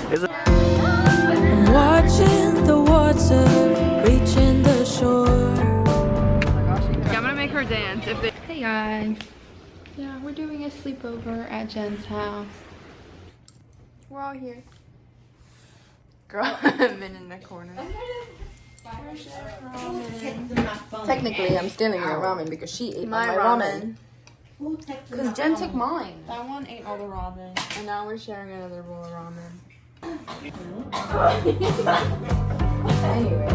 I'm watching the water reaching the shore. Yeah, I'm gonna make her dance. Hey guys. Yeah, we're doing a sleepover at Jen's house. We're all here. Girl, I've been in the corner. Technically, I'm stealing your ramen because she ate My my ramen. Because Jen took mine. That one ate all the ramen, and now we're sharing another bowl of ramen. Anyway.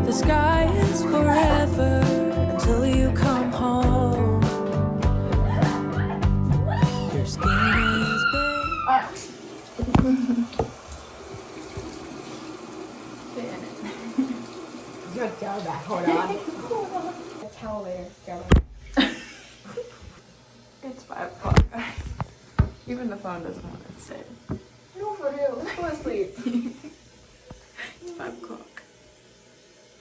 The sky is forever until you come home. Your skin is You're tell that. Hold on. A towel later. It's 5 o'clock, guys. Even the phone doesn't want to stay. No, for real. Let's go to sleep. It's 5 o'clock.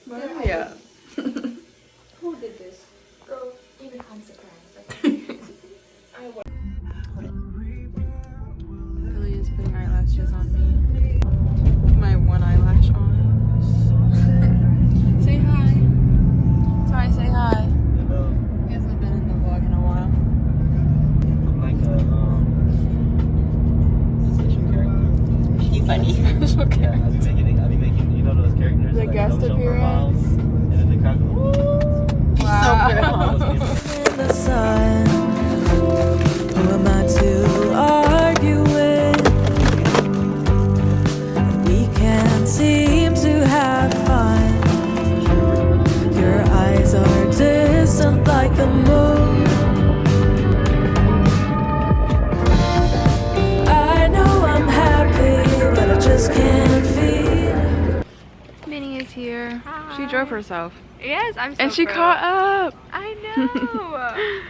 Why are we up? Who did this? Girl, even I'm surprised. Billy is putting eyelashes on me. My one eyelash on. Say hi. Sorry, say hi. Hello. He hasn't been in the vlog in a while. I'm like a station character. He's funny. Special Yeah, I'll be making, you know those characters. The like, guest don't show for a while, appearance. and then the crowd goes, Wow. in the sun. Who am I to argue with? We can't seem to have fun. Your eyes are distant like the moon. I know I'm happy, but I just can't feel. Minnie is here. She drove herself. Yes, I'm so And she proud. caught up. I know.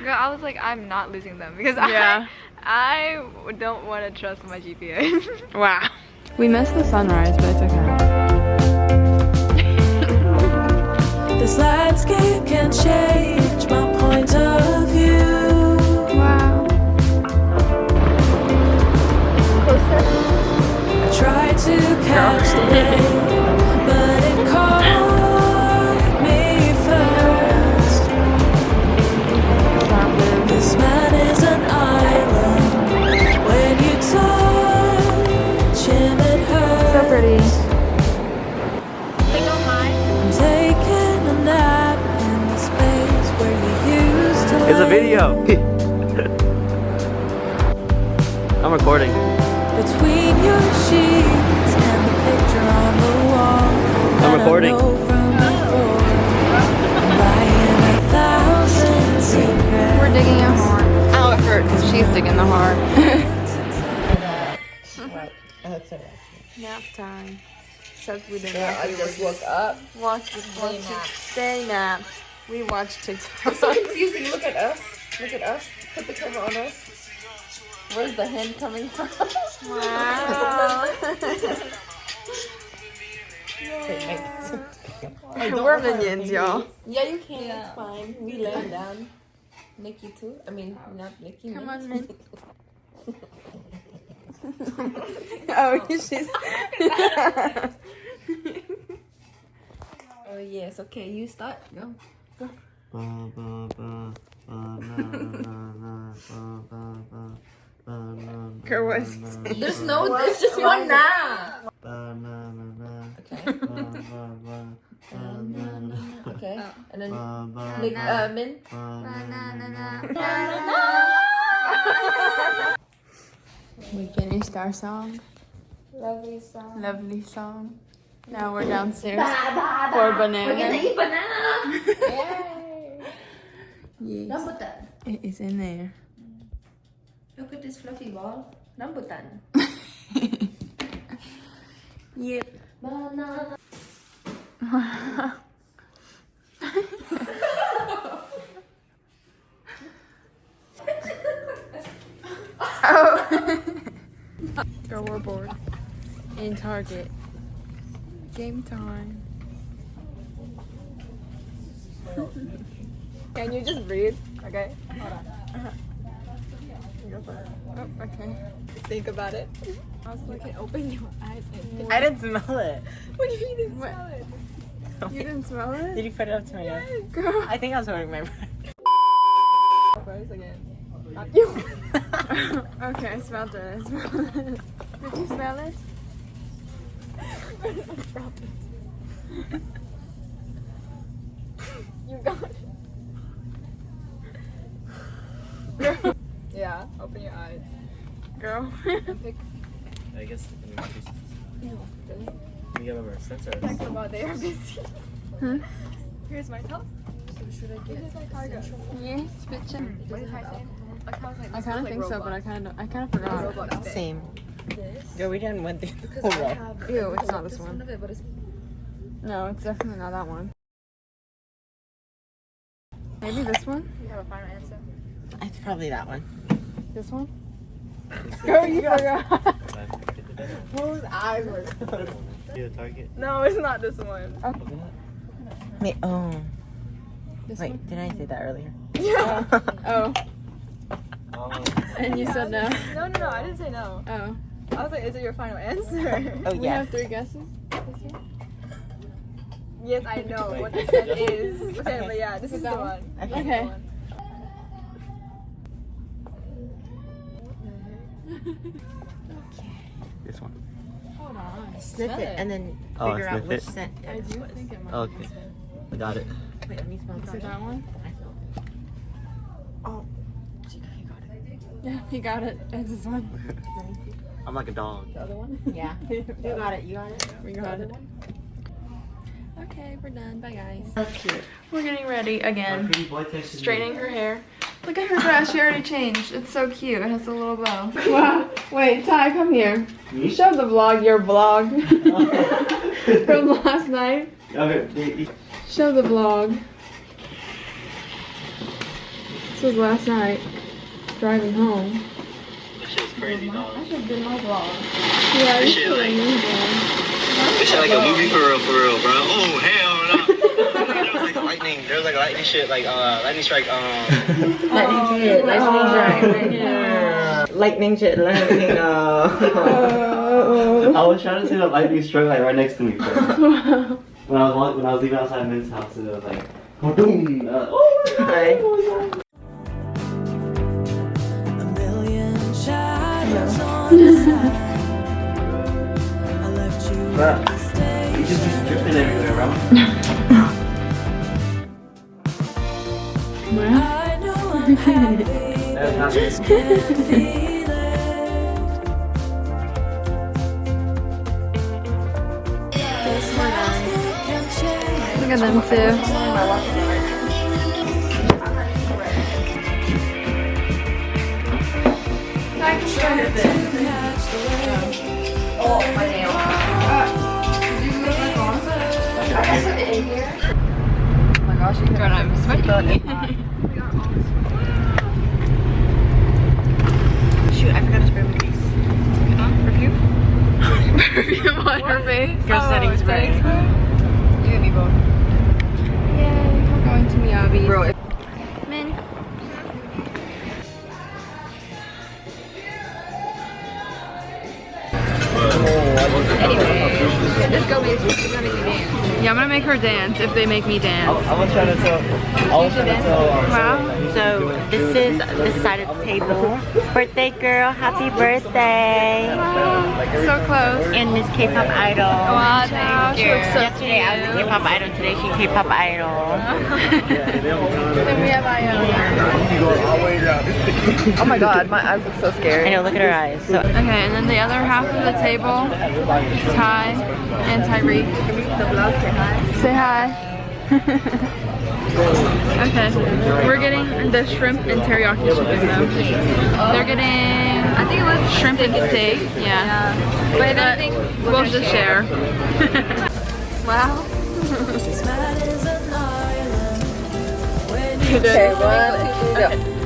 Girl, I was like, I'm not losing them because Yeah. I don't want to trust my GPS. Wow. We missed the sunrise, but it's okay. This landscape can change my point of view. Wow. I tried to catch the wave, but it caught me first. This man is an island. When you touch him, it hurts. So pretty. I'm taking a nap in the space where you used to it's a lay. video. I'm recording. Between your sheets and the picture on the wall. I'm recording. I know from before, I'm buying 1,000 secrets. We're digging a heart. Ow, it hurts. She's digging the heart. Nap time. Except we didn't Yeah, I just woke up. watch They napped. We watched TikTok. It's so confusing. Look at us. Look at us. Put the camera on us. Where's the hen coming from? Wow. We're minions, y'all. Yeah, you can. It's fine. We laying down. Nikki too. I mean, not Nikki. Come me. on, Min. Oh, she's. Oh yes. Okay, you start. Go. Girl, what's There's no. There's just one now. Okay. Okay. And then Min. We finished our song. Lovely song. Lovely song. Now we're downstairs for banana. We're gonna eat banana. Yay. Yes. Rambutan. It is in there. Look at this fluffy ball. Rambutan. Yep. Banana. Oh. Girl, we're bored. In Target. Game time. Can you just breathe? Okay. Hold on. Go for it. Oh, okay. Think about it. I was like, open your eyes and think. I didn't smell it. What do you mean you didn't smell it? You didn't smell it? Did you put it up to my nose? Yes, girl. I think I was holding my breath. First again. Not you. Okay, I smelled it. I smelled it. Did you smell it? You got it. Girl. Yeah, open your eyes. Girl. Pick. I guess. No, really? We have our sensors. Talking about they are busy. Huh? Here's my top. So should I get my cargo? Yes, bitch. What did I say? I kind of think so, but I kind of forgot. Same. Girl, we done went through the whole row. Ew, it's not this one. No, it's definitely not that one. Maybe this one? You have a final answer? It's probably that one. This one? Girl, you forgot. Whose eyes were closed? See the target? No, it's not this one. Wait, oh. This Wait, one? did I say that earlier? Yeah. Oh. Oh. And you said no. No, I didn't say no. Oh. I was like, is it your final answer? Oh, We yeah. have 3 guesses. This one? Yes, I know what this one is. Okay, but yeah, this is the that one. one? Okay. Okay. This one. Hold on. Sniff it and then Oh, figure out sniff which it. scent. I do think it might Okay. be this one. I got it. Wait, let me smell Is it it. that one? Oh. Yeah, he got it. It's this one. I'm like a dog. The other one? Yeah. You got it. You got it? We got it. Okay, we're done. Bye, guys. That's cute. We're getting ready again. Pretty boy texted me. Straightening her hair. Look at her dress. She already changed. It's so cute. It has a little bow. Wow. Wait, Ty, come here. Me? Show the vlog, your vlog. From last night. Okay. Show the vlog. This was last night. Driving home. This shit's crazy, dog. I should do my vlog. Yeah, you This shit should like- do vlog. This shit like a movie for real, bro. Oh, hell no. There was like a lightning. There was like a lightning shit, like lightning strike. Lightning shit. Lightning strike. Lightning shit. Lightning. I was trying to say the lightning struck like right next to me. When I was leaving outside Min's house, and it was like, boom. Hi. A million shadows on the side. I left you Bruh, at the you station. just be drifting everywhere, bro. I know I'm happy, That's but not I just can't feel it. This nothing can change. Look at them too. Oh my gosh, God, I'm sweaty. Shoot, I forgot to spray my face. Perfume on her face. Girl setting spray. You and me both. Yay, we're going to Miyabi's. Bro, Min. Anyway, this girl is gonna make me dance. Yeah, I'm gonna make her dance if they make me dance. I was trying to tell. Wow. so this is this side of the table. Birthday girl, happy birthday. So close. And Miss K-pop Idol. Wow, now she looks so Yesterday I was a K-pop Idol, today she's K-pop Idol. Then we have Oh my god, my eyes look so scary. I know, look at her eyes. So, Okay, and then the other half of the table, Ty and Tyreek. Say hi. Okay, we're getting the shrimp and teriyaki chicken though. They're getting, I think it was shrimp and steak. Yeah. But I think we'll just share. Wow. As mad as an island when you Okay,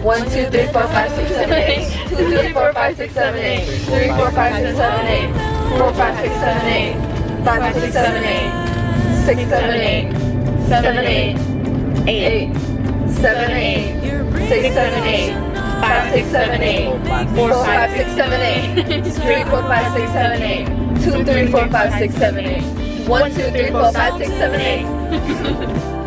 1, 2, 3, 4, 5, 6, 7, 8. 2, 3, 4, 5, 6, 7, 8. 3, 4, 5, 6, 7, 8. 4, 5, 6, 7, 8. 5, 6, 7, 8. 6, 7, 8. 7, 8. 8. 7, 8. 6, 7, 8. 5, 6, 7, 8. 4, 5, 6, 7, 8. 3, 4, 5, 6, 7, 8. 2, 3, 4, 5, 6, 7, 8. 1, 2, 3, 4, 5, 6, 7, 8.